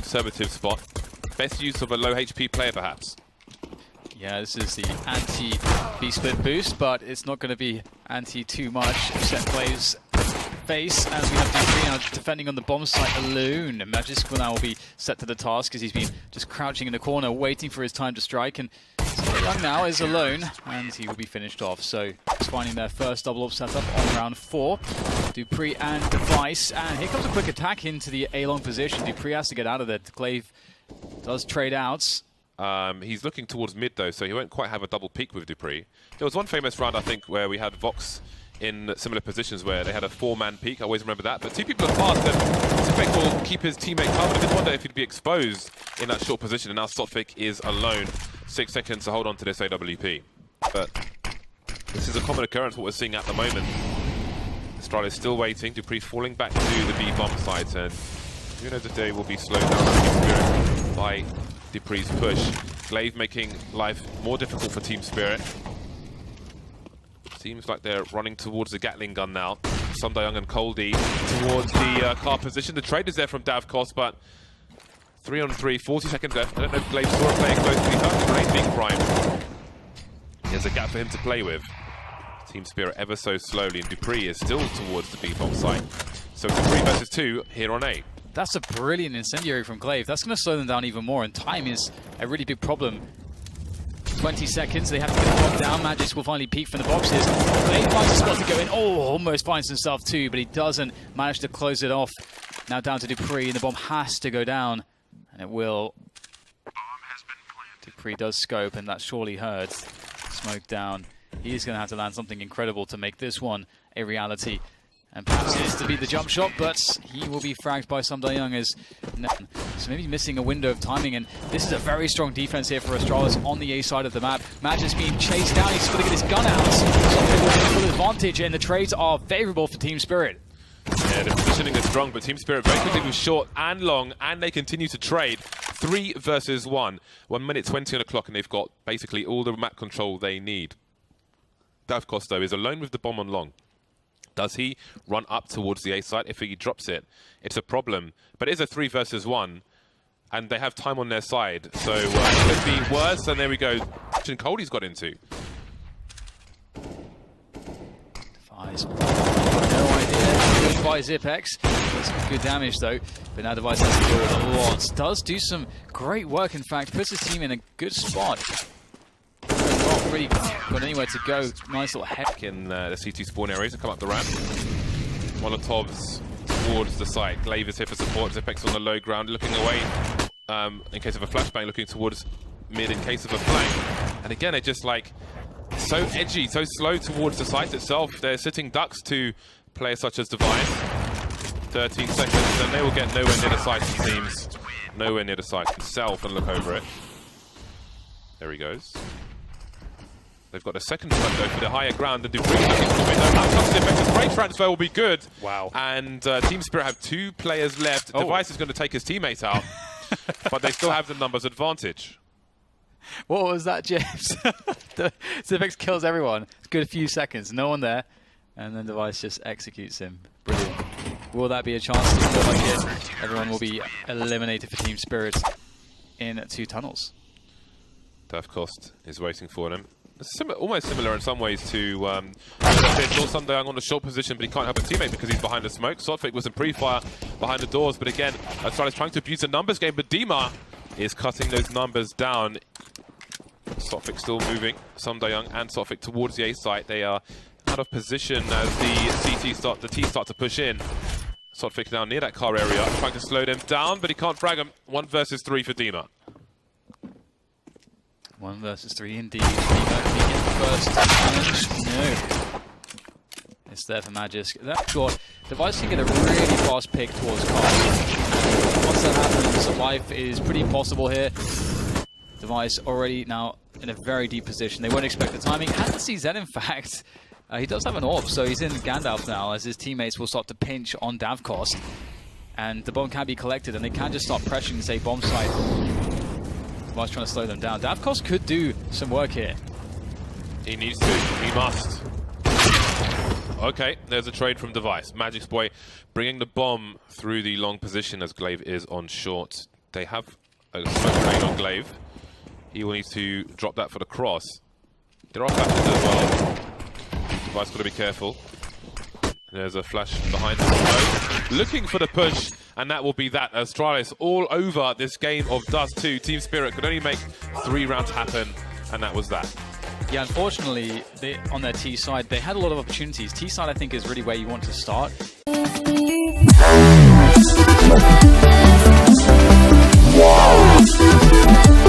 conservative spot. Best use of a low HP player, perhaps. Yeah, this is the anti-B-split boost, but it's not going to be anti too much. Set plays face as we have DXRacer now defending on the bomb site alone. Magisk now will be set to the task as he's been just crouching in the corner, waiting for his time to strike. And Young now is alone, and he will be finished off. So it's finding their first double up setup on round 4. dupreeh and Device, and here comes a quick attack into the A-long position. dupreeh has to get out of there. Glaive does trade out. He's looking towards mid though, so he won't quite have a double peak with dupreeh. There was one famous round, I think, where we had Vox in similar positions where they had a 4-man peak. I always remember that. But 2 people are fast, and Sophic will keep his teammate covered. I did wonder if he'd be exposed in that short position, and now Sophic is alone. 6 seconds to hold on to this AWP. But this is a common occurrence, what we're seeing at the moment. Astralis is still waiting. dupreeh falling back to the B bomb site, and who knows if they will be slowed down by dupreeh's push. Glaive making life more difficult for Team Spirit. Seems like they're running towards the Gatling gun now. Sundayung and Coldy towards the car position. The trade is there from Davkos, but 3 on 3, 40 seconds left. I don't know if Glaive saw it playing close to the grenade being primed. There's a gap for him to play with. Team Spirit ever so slowly, and dupreeh is still towards the B bomb site. So dupreeh versus 2 here on A. That's a brilliant incendiary from Glaive. That's going to slow them down even more, and time is a really big problem. 20 seconds, they have to get the block down. Magisk will finally peek from the boxes. Glaive finds a spot to go in. Oh, almost finds himself too, but he doesn't manage to close it off. Now down to dupreeh, and the bomb has to go down, and it will. dupreeh does scope, and that's surely heard. Smoke down. He's going to have to land something incredible to make this one a reality. And perhaps it is to be the jump shot, but he will be fragged by Sundayung as so maybe missing a window of timing. And this is a very strong defense here for Astralis on the A side of the map. Magisk being chased down. He's got to get his gun out. Something will have full advantage, and the trades are favourable for Team Spirit. Yeah, the positioning is strong, but Team Spirit very quickly was short and long, and they continue to trade. 3 versus 1. 1 minute 20 on the clock, and they've got basically all the map control they need. Davkos, though, is alone with the bomb on long. Does he run up towards the A site? If he drops it, it's a problem. But it is a 3 versus 1, and they have time on their side. So it could be worse, and there we go. Cody's got into. Device. No idea. Good by Zipex. Some good damage, though. But now Device has to deal with a lot. Does do some great work, in fact. Puts his team in a good spot. Not really got anywhere to go. Nice little heck in the CT spawn areas to come up the ramp. Molotovs towards the site. Glaive is here for support. Zipex on the low ground, looking away in case of a flashbang, looking towards mid in case of a flank. And again, they're just like so edgy, so slow towards the site itself. They're sitting ducks to players such as Device. 13 seconds, and they will get nowhere near the site, it seems. Nowhere near the site itself, and look over it. There he goes. They've got a second front though for the higher ground, and dupreeh looking for it. Now comes the effective spray transfer will be good. Wow. And Team Spirit have 2 players left. Oh. Device is going to take his teammates out, but they still have the numbers advantage. What was that, James? Zipex kills everyone. It's a good few seconds, no one there, and then Device just executes him. Brilliant. Will that be a chance to feel like it? Everyone will be eliminated for Team Spirit in 2 tunnels. Davkos is waiting for them. Almost similar in some ways to Sundayung on the short position, but he can't help his teammate because he's behind the smoke. Sophic was in pre-fire behind the doors, but again, Astralis trying to abuse a numbers game, but Dima is cutting those numbers down. Sophic still moving. Sundayung and Sophic towards the A site. They are out of position as the T start to push in. Sophic now near that car area, trying to slow them down, but he can't frag them. 1 versus 3 for Dima. 1 versus 3 indeed. First challenge. No. It's there for Magisk. That shot. Device can get a really fast pick towards car. Once that happens, life is pretty possible here. Device already now in a very deep position. They won't expect the timing. Hasn't CZ, in fact. He does have an AWP, so he's in Gandalf now, as his teammates will start to pinch on Davkos. And the bomb can be collected, and they can just start pressuring, say, bomb site. Device trying to slow them down. Davkos could do some work here. He needs to. He must. Okay, there's a trade from Device. Magic's boy bringing the bomb through the long position as Glaive is on short. They have a smoke grenade on Glaive. He will need to drop that for the cross. There are flashes as well. Device got to be careful. There's a flash behind us. Looking for the push, and that will be that. Astralis all over this game of Dust2. Team Spirit could only make 3 rounds happen, and that was that. Yeah, unfortunately, on their T side, they had a lot of opportunities. T side, I think, is really where you want to start. Wow.